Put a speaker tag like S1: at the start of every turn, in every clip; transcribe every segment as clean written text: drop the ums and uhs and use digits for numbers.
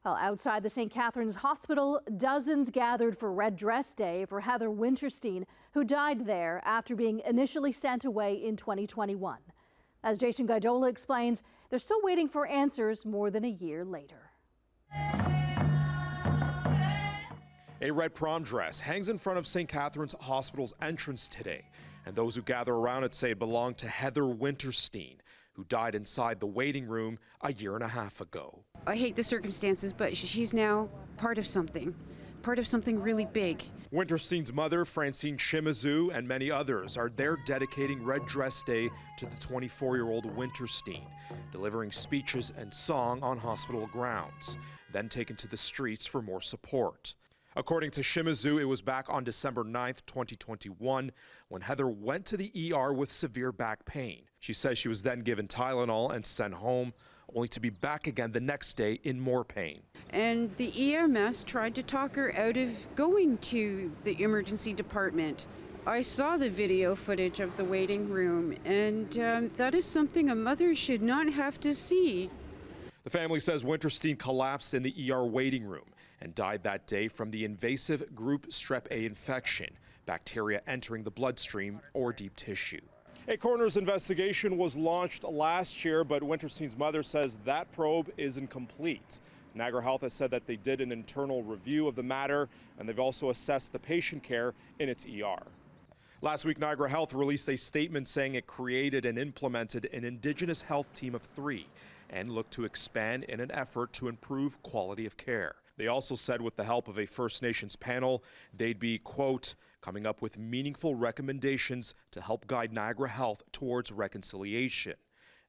S1: Well, outside the St. Catharines Hospital, dozens gathered for Red Dress Day for Heather Winterstein, who died there after being initially sent away in 2021. As Jason Guidola explains, they're still waiting for answers more than a year later.
S2: A red prom dress hangs in front of St. Catharines Hospital's entrance today, and those who gather around it say it belonged to Heather Winterstein, who died inside the waiting room a year and a half ago.
S3: I hate the circumstances, but she's now part of something really big.
S2: Winterstein's mother, Francine Shimizu, and many others are there dedicating Red Dress Day to the 24-year-old Winterstein, delivering speeches and song on hospital grounds, then taken to the streets for more support. According to Shimizu, it was back on December 9th, 2021, when Heather went to the ER with severe back pain. She says she was then given Tylenol and sent home, only to be back again the next day in more pain.
S3: And the EMS tried to talk her out of going to the emergency department. I saw the video footage of the waiting room, and that is something a mother should not have to see.
S2: The family says Winterstein collapsed in the ER waiting room and died that day from the invasive group strep A infection, bacteria entering the bloodstream or deep tissue. A coroner's investigation was launched last year, but Winterstein's mother says that probe isn't complete. Niagara Health has said that they did an internal review of the matter, and they've also assessed the patient care in its ER. Last week, Niagara Health released a statement saying it created and implemented an Indigenous health team of 3 and looked to expand in an effort to improve quality of care. They also said with the help of a First Nations panel, they'd be, quote, coming up with meaningful recommendations to help guide Niagara Health towards reconciliation,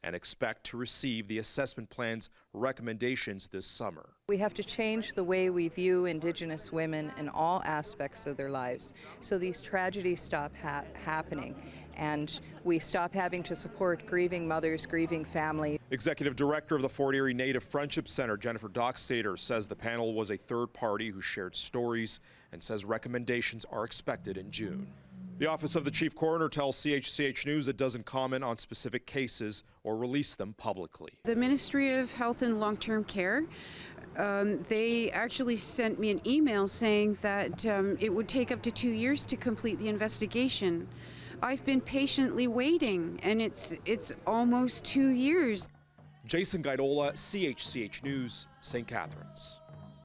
S2: and expect to receive the assessment plan's recommendations this summer.
S4: We have to change the way we view Indigenous women in all aspects of their lives so these tragedies stop happening and we stop having to support grieving mothers, grieving families.
S2: Executive Director of the Fort Erie Native Friendship Center, Jennifer Dockstader, says the panel was a third party who shared stories and says recommendations are expected in June. The Office of the Chief Coroner tells CHCH News it doesn't comment on specific cases or release them publicly.
S3: The Ministry of Health and Long-Term Care, they actually sent me an email saying that it would take up to 2 years to complete the investigation. I've been patiently waiting, and it's almost 2 years.
S2: Jason Guidola, CHCH News, St. Catharines.